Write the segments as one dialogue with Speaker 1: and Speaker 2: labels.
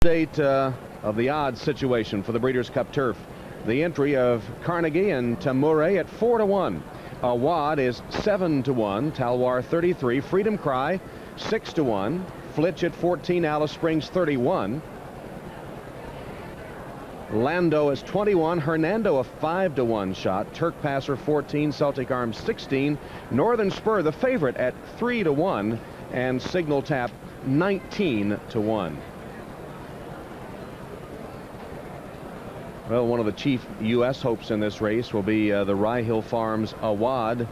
Speaker 1: Date of the odds situation for the Breeders' Cup Turf. The entry of Carnegie and Tamure at 4-1. Awad is 7-1. Talwar 33. Freedom Cry 6-1. Flitch at 14. Alice Springs 31. Lando is 21. Hernando a 5-1 shot. Turk Passer 14. Celtic Arms 16. Northern Spur the favorite at 3-1. And Signal Tap 19-1. Well, one of the chief U.S. hopes in this race will be the Rye Hill Farms Awad.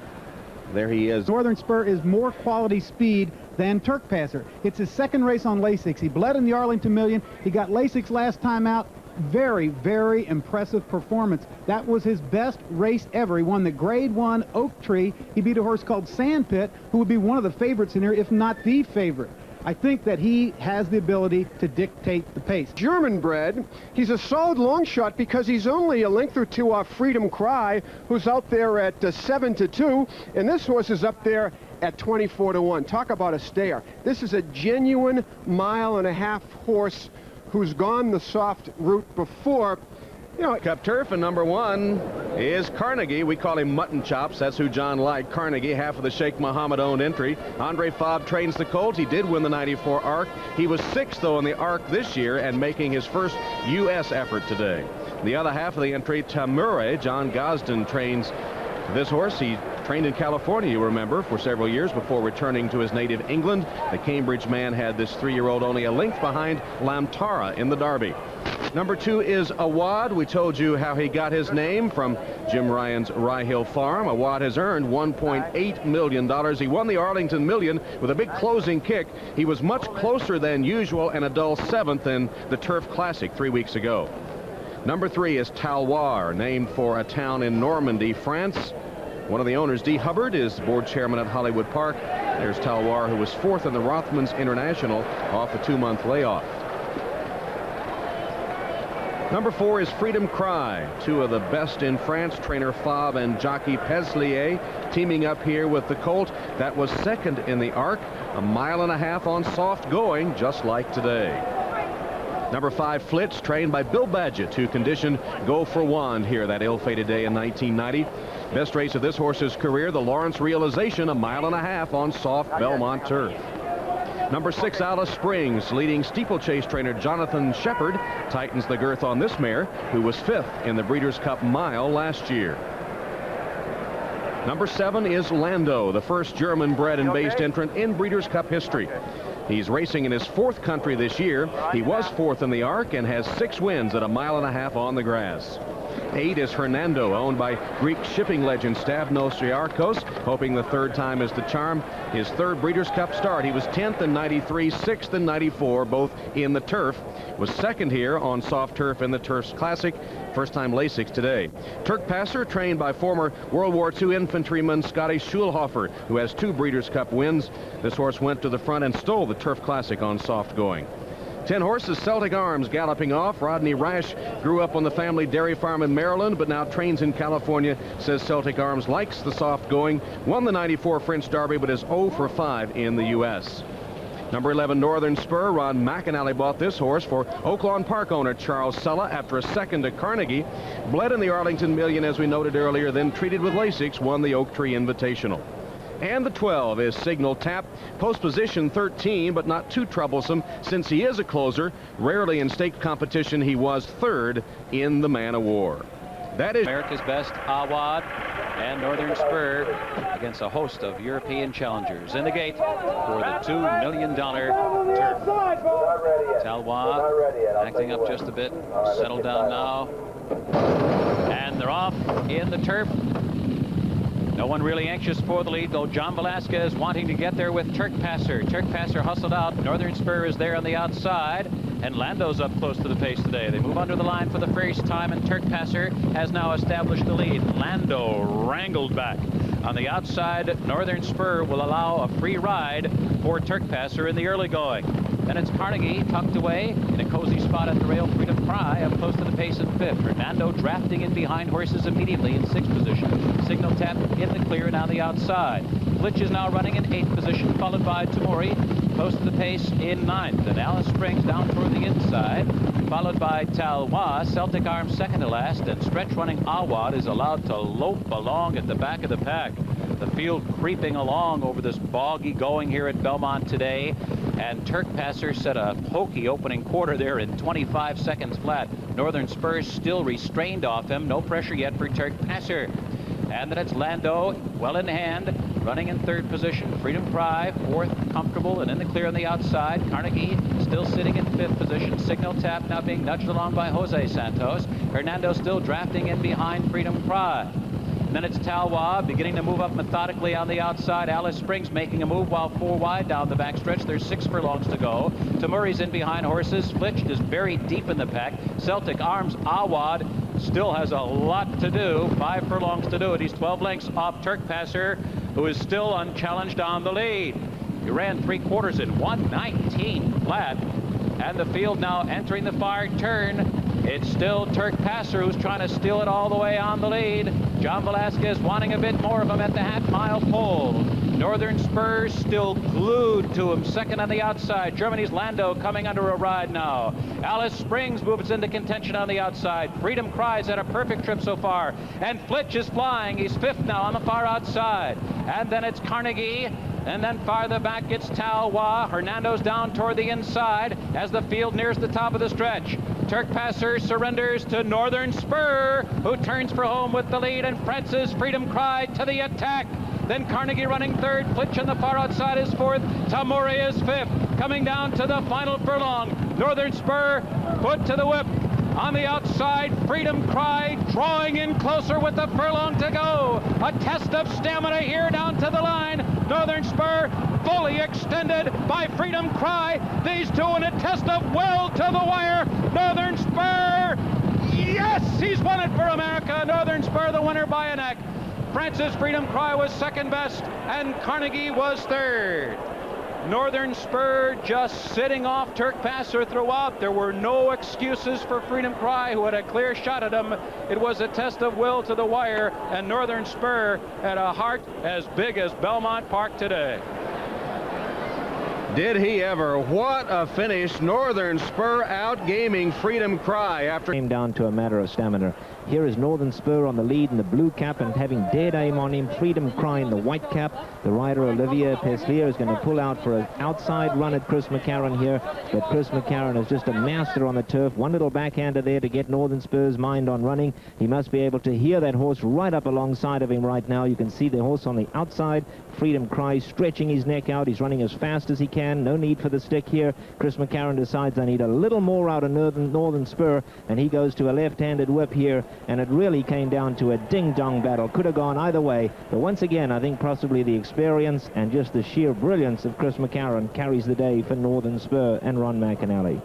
Speaker 1: There he is.
Speaker 2: Northern Spur is more quality speed than Turk Passer. It's his second race on Lasix. He bled in the Arlington Million. He got Lasix last time out. Very, very impressive performance. That was his best race ever. He won the Grade 1 Oak Tree. He beat a horse called Sandpit, who would be one of the favorites in here, if not the favorite. I think that he has the ability to dictate the pace.
Speaker 3: German bred. He's a solid long shot because he's only a length or two off Freedom Cry, who's out there at 7-2, and this horse is up there at 24-1. Talk about a stayer. This is a genuine mile-and-a-half horse who's gone the soft route before.
Speaker 1: You know, Cup Turf, and number 1 is Carnegie. We call him Mutton Chops. That's who John liked. Carnegie, half of the Sheikh Mohammed-owned entry. Andre Fabre trains the colt. He did win the '94 ARC. He was 6th, though, in the ARC this year and making his first U.S. effort today. The other half of the entry, Tamure. John Gosden trains this horse. He trained in California, you remember, for several years before returning to his native England. The Cambridge man had this 3-year-old only a length behind Lamtara in the Derby. Number 2 is Awad. We told you how he got his name from Jim Ryan's Rye Hill Farm. Awad has earned $1.8 million. He won the Arlington Million with a big closing kick. He was much closer than usual and a dull 7th in the Turf Classic 3 weeks ago. Number 3 is Talwar, named for a town in Normandy, France. One of the owners, D. Hubbard, is board chairman at Hollywood Park. There's Talwar, who was 4th in the Rothmans International off a 2-month layoff. Number 4 is Freedom Cry. 2 of the best in France, trainer Fabre and jockey Peslier, teaming up here with the colt. That was 2nd in the ARC, a mile-and-a-half on soft going, just like today. Number 5, Flitch, trained by Bill Badgett, who conditioned Go for Wand here that ill-fated day in 1990. Best race of this horse's career, the Lawrence Realization, a mile-and-a-half on soft Belmont turf. Number 6, Alice Springs, leading steeplechase trainer Jonathan Shepard, tightens the girth on this mare, who was 5th in the Breeders' Cup Mile last year. Number 7 is Lando, the first German-bred and based entrant in Breeders' Cup history. He's racing in his 4th country this year. He was 4th in the ARC and has 6 wins at a mile-and-a-half on the grass. 8 is Hernando, owned by Greek shipping legend Stavros Triarchos, hoping the 3rd time is the charm. His 3rd Breeders' Cup start. He was 10th in '93, 6th in '94, both in the turf. Was 2nd here on soft turf in the Turf's Classic. First time Lasix today. Turk Passer, trained by former World War II infantryman Scotty Schulhofer, who has 2 Breeders' Cup wins. This horse went to the front and stole the Turf Classic on soft going. 10 horses, Celtic Arms galloping off. Rodney Rash grew up on the family dairy farm in Maryland, but now trains in California. Says Celtic Arms likes the soft going. Won the '94 French Derby, but is 0 for 5 in the U.S. Number 11, Northern Spur. Ron McAnally bought this horse for Oaklawn Park owner Charles Sulla after a 2nd at Carnegie. Bled in the Arlington Million, as we noted earlier, then treated with Lasix, won the Oak Tree Invitational. And the 12 is Signal Tap, post position 13, but not too troublesome since he is a closer. Rarely in stakes competition, he was 3rd in the Man of War. That is
Speaker 4: America's Best, Awad, and Northern Spur against a host of European challengers. In the gate for the $2 million turf. Talwar acting up just a bit, settled down now, and they're off in the turf. No one really anxious for the lead, though John Velasquez wanting to get there with Turk Passer. Turk Passer hustled out. Northern Spur is there on the outside, and Lando's up close to the pace today. They move under the line for the first time, and Turk Passer has now established the lead. Lando wrangled back. On the outside, Northern Spur will allow a free ride for Turk Passer in the early going. Then it's Carnegie tucked away in a cozy spot at the rail. Freedom Cry up close to the pace in 5th. Hernando drafting in behind horses immediately in 6th position. Signal Tap in the clear and on the outside. Flitch is now running in 8th position, followed by Tamuri. close to the pace in 9th. And Alice Springs down toward the inside, followed by Talwa. Celtic Arms second to last, and stretch running Awad is allowed to lope along at the back of the pack. The field creeping along over this boggy going here at Belmont today. And Turk Passer set a pokey opening quarter there in 25 seconds flat. Northern Spur still restrained off him. No pressure yet for Turk Passer. And then it's Lando, well in hand, running in 3rd position. Freedom Cry, 4th, comfortable and in the clear on the outside. Carnegie still sitting in 5th position. Signal Tap now being nudged along by Jose Santos. Hernando still drafting in behind Freedom Cry. And then it's Talwa beginning to move up methodically on the outside. Alice Springs making a move while 4 wide down the backstretch. There's 6 furlongs to go. Tamuri's in behind horses. Flitch is buried deep in the pack. Celtic Arms, Awad still has a lot to do. 5 furlongs to do it. He's 12 lengths off Turk Passer, who is still unchallenged on the lead. He ran 3/4 in 1:19 flat. And the field now entering the far turn. It's still Turk Passer who's trying to steal it all the way on the lead. John Velasquez wanting a bit more of him at the half-mile pole. Northern Spurs still glued to him, second on the outside. Germany's Lando coming under a ride now. Alice Springs moves into contention on the outside. Freedom Cries had a perfect trip so far. And Flitch is flying. He's 5th now on the far outside. And then it's Carnegie. And then farther back it's Talwa. Hernando's down toward the inside as the field nears the top of the stretch. Turk Passer surrenders to Northern Spur, who turns for home with the lead, and France's Freedom Cry to the attack. Then Carnegie running 3rd. Flitch on the far outside is 4th. Tamuri is 5th. Coming down to the final furlong. Northern Spur put to the whip. On the outside, Freedom Cry drawing in closer with the furlong to go. A test of stamina here down to the line. Northern Spur fully extended by Freedom Cry. These two in a test of will to the wire. Northern Spur, yes, he's won it for America. Northern Spur the winner by a neck. France's Freedom Cry was 2nd best, and Carnegie was 3rd. Northern Spur just sitting off Turk Passer throughout. There were no excuses for Freedom Cry, who had a clear shot at him. It was a test of will to the wire, and Northern Spur had a heart as big as Belmont Park today.
Speaker 1: Did he ever? What a finish. Northern Spur outgaming Freedom Cry after
Speaker 5: came down to a matter of stamina. Here is Northern Spur on the lead in the blue cap and having dead aim on him. Freedom Cry in the white cap. The rider Olivier Peslier is going to pull out for an outside run at Chris McCarron here, but Chris McCarron is just a master on the turf. One little backhander there to get Northern Spur's mind on running. He must be able to hear that horse right up alongside of him right now. You can see the horse on the outside. Freedom Cry stretching his neck out. He's running as fast as he can. No need for the stick here. Chris McCarron decides I need a little more out of Northern Spur, and he goes to a left-handed whip here, and it really came down to a ding-dong battle. Could have gone either way, but once again, I think possibly the experience and just the sheer brilliance of Chris McCarron carries the day for Northern Spur and Ron McAnally.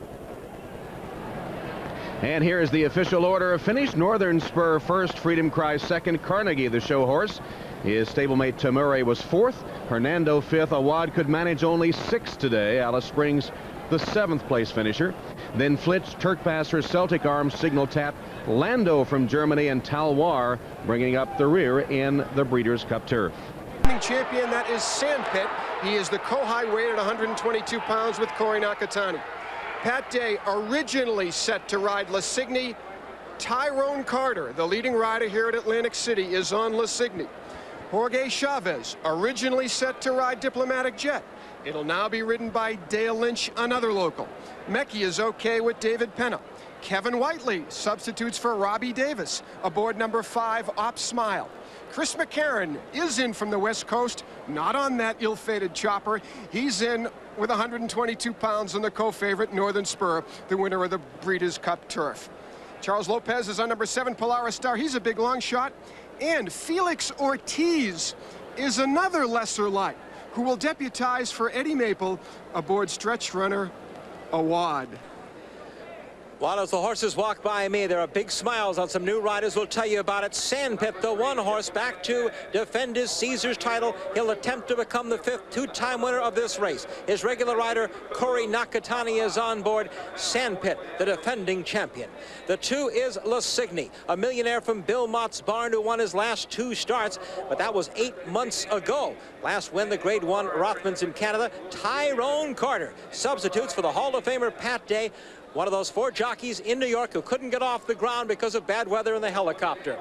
Speaker 1: And here is the official order of finish. Northern Spur 1st, Freedom Cry 2nd, Carnegie, the show horse. His stablemate Tamuri was 4th, Hernando 5th. Awad could manage only 6th today. Alice Springs, the 7th place finisher. Then Flitch, Turk Passer, Celtic Arms, Signal Tap, Lando from Germany, and Talwar bringing up the rear in the Breeders' Cup turf.
Speaker 3: Champion, that is Sandpit. He is the co-high weight at 122 pounds with Corey Nakatani. Pat Day originally set to ride Lassigny. Tyrone Carter, the leading rider here at Atlantic City, is on Lassigny. Jorge Chavez, originally set to ride Diplomatic Jet. It'll now be ridden by Dale Lynch, another local. Mecki is okay with David Penna. Kevin Whiteley substitutes for Robbie Davis aboard number 5, Op Smile. Chris McCarron is in from the West Coast, not on that ill-fated chopper. He's in with 122 pounds on the co-favorite Northern Spur, the winner of the Breeders' Cup turf. Charles Lopez is on number 7, Polaris Star. He's a big long shot. And Felix Ortiz is another lesser light who will deputize for Eddie Maple aboard stretch runner Awad.
Speaker 6: While as the horses walk by me, there are big smiles on some new riders. We'll tell you about it. Sandpit, the one horse, back to defend his Caesars title. He'll attempt to become the 5th two-time winner of this race. His regular rider, Corey Nakatani, is on board. Sandpit, the defending champion. The 2 is Lassigny, a millionaire from Bill Mott's barn who won his last 2 starts, but that was 8 months ago. Last win, the Grade 1 Rothmans in Canada. Tyrone Carter substitutes for the Hall of Famer Pat Day, one of those 4 jockeys in New York who couldn't get off the ground because of bad weather in the helicopter.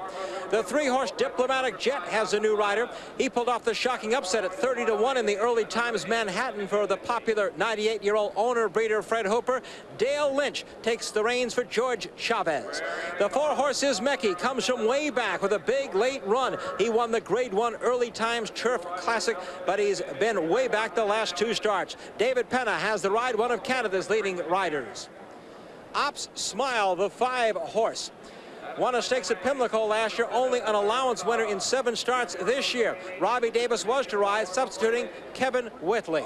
Speaker 6: The 3-horse Diplomatic Jet has a new rider. He pulled off the shocking upset at 30-1 in the early times Manhattan for the popular 98-year-old owner-breeder Fred Hooper. Dale Lynch takes the reins for George Chavez. The 4-horse Ismeki comes from way back with a big late run. He won the Grade 1 Early Times Turf Classic, but he's been way back the last 2 starts. David Penna has the ride, one of Canada's leading riders. Ops Smile, the 5-horse, won a stakes at Pimlico last year, only an allowance winner in 7 starts this year. Robbie Davis was to ride, substituting Kevin Whitley.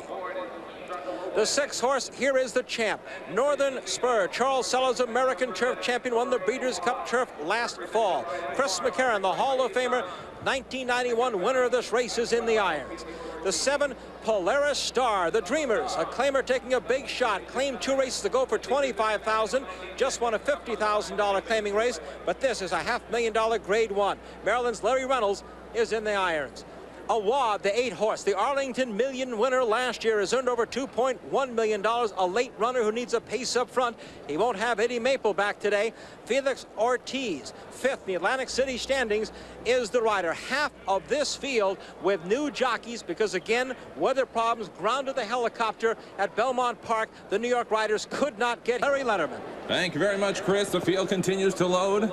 Speaker 6: The 6-horse, here is the champ, Northern Spur. Charles Sellers, American Turf champion, won the Breeders' Cup Turf last fall. Chris McCarron, the Hall of Famer, 1991 winner of this race, is in the irons. The 7, Polaris Star, the Dreamers, a claimer taking a big shot, claimed 2 races to go for $25,000, just won a $50,000 claiming race, but this is a $500,000 Grade 1. Maryland's Larry Reynolds is in the irons. Awad, the 8-horse, the Arlington Million winner last year, has earned over $2.1 million, a late runner who needs a pace up front. He won't have Eddie Maple back today. Felix Ortiz, 5th in the Atlantic City standings, is the rider. Half of this field with new jockeys because, again, weather problems grounded the helicopter at Belmont Park. The New York riders could not get Larry Letterman.
Speaker 7: Thank you very much, Chris. The field continues to load.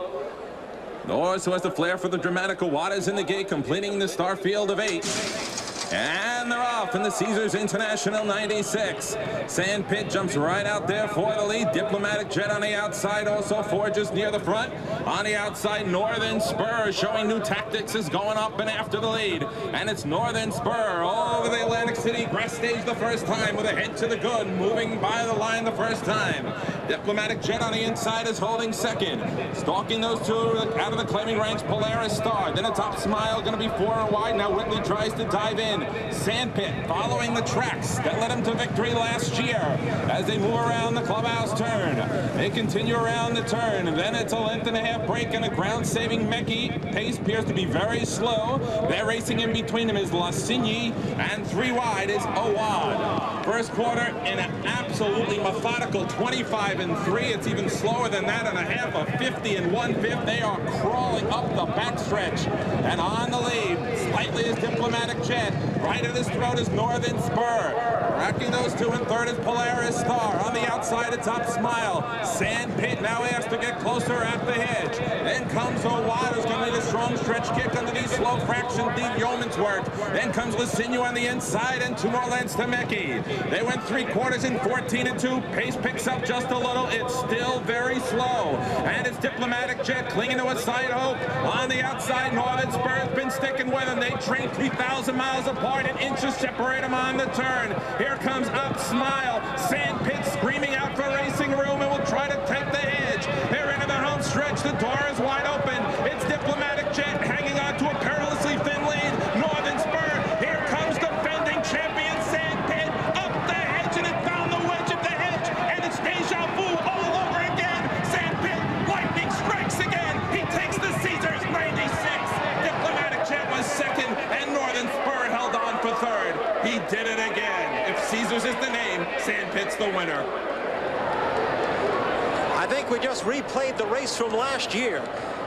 Speaker 7: The horse who has the flair for the dramatic Awad is in the gate, completing the star field of 8. And they're off in the Caesars International 96. Sandpit jumps right out there for the lead. Diplomatic Jet on the outside also forges near the front. On the outside, Northern Spur showing new tactics is going up and after the lead. And it's Northern Spur over the Atlantic City grass stage the first time with a head to the good, moving by the line the first time. Diplomatic Jet on the inside is holding second. Stalking those 2 out of the claiming ranks, Polaris Star. Then it's Top Smile, going to be 4 wide. Now Whitley tries to dive in. Sandpit following the tracks that led him to victory last year as they move around the clubhouse turn. They continue around the turn. Then it's a 1.5 break and a ground-saving Meki. Pace appears to be very slow. They're racing in between them is Lassigny, and 3 wide is Awad. First quarter in an absolutely methodical 25-3. It's even slower than that and a half of 50 1/5. They are crawling up the backstretch. And on the lead, slightly is Diplomatic Jet. Right at his throat is Northern Spur. Racking those 2 in third is Polaris Star. On the outside, it's Top Smile. Sandpit now has to get closer at the hedge. Then comes Awad, who's going to need a strong stretch kick under these slow fraction deep yeoman's work. Then comes Lassigny on the inside and 2 more lengths to Meki. They went 3 quarters in 14-2. Pace picks up just a little. It's still very slow. And it's Diplomatic Jet clinging to a side hope. On the outside, Northern Spur's been sticking with him. They trained 3,000 miles apart and inches separate them on the turn. Here comes Up Smile. Sandpit screaming out for racing room and will try to take the edge. They're into the home stretch. The door is wide open. It's Diplomatic Jet hanging on to a perilously thin lead. Northern Spur. Here comes defending champion Sandpit. Up the hedge, and it found the wedge of the hedge. And it's deja vu all over again. Sandpit, lightning strikes again. He takes the Caesars 96. Diplomatic Jet was second, and Northern Spur held on for third. He did it again. If Caesars is the name, Sandpit's the winner.
Speaker 6: I think we just replayed the race from last year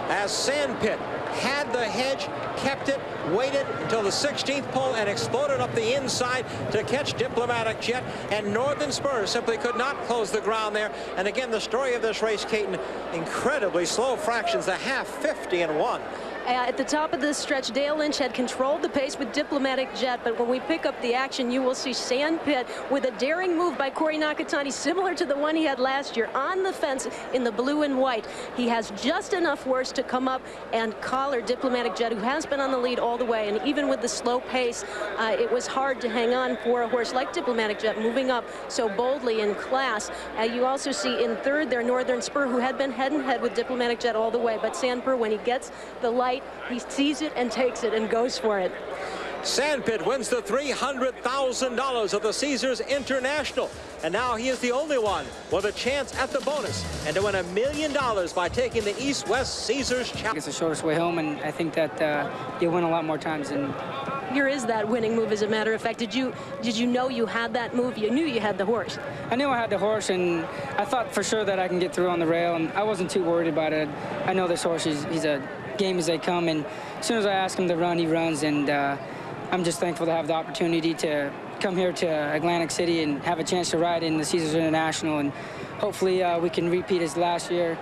Speaker 6: as Sandpit had the hedge, kept it, waited until the 16th pole and exploded up the inside to catch Diplomatic Jet, and Northern Spur simply could not close the ground there. And again, the story of this race, Caton, incredibly slow fractions, the half 50 1.
Speaker 8: At the top of this stretch, Dale Lynch had controlled the pace with Diplomatic Jet, but when we pick up the action, you will see Sandpit with a daring move by Corey Nakatani, similar to the one he had last year, on the fence in the blue and white. He has just enough horse to come up and collar Diplomatic Jet, who has been on the lead all the way, and even with the slow pace, it was hard to hang on for a horse like Diplomatic Jet, moving up so boldly in class. You also see in third there Northern Spur, who had been head-and-head with Diplomatic Jet all the way, but Sandpit, when he gets the light, he sees it and takes it and goes for it.
Speaker 6: Sandpit wins the $300,000 of the Caesars International, and now he is the only one with a chance at the bonus and to win $1 million by taking the East-West Caesars Challenge.
Speaker 9: It's the shortest way home, and I think that you'll win a lot more times. And
Speaker 8: here is that winning move, as a matter of fact. Did you know you had that move? You knew you had the horse.
Speaker 9: I knew I had the horse, and I thought for sure that I can get through on the rail, and I wasn't too worried about it. I know this horse, he's a game as they come, and as soon as I ask him to run, he runs, and I'm just thankful to have the opportunity to come here to Atlantic City and have a chance to ride in the Caesars International, and hopefully we can repeat as last year.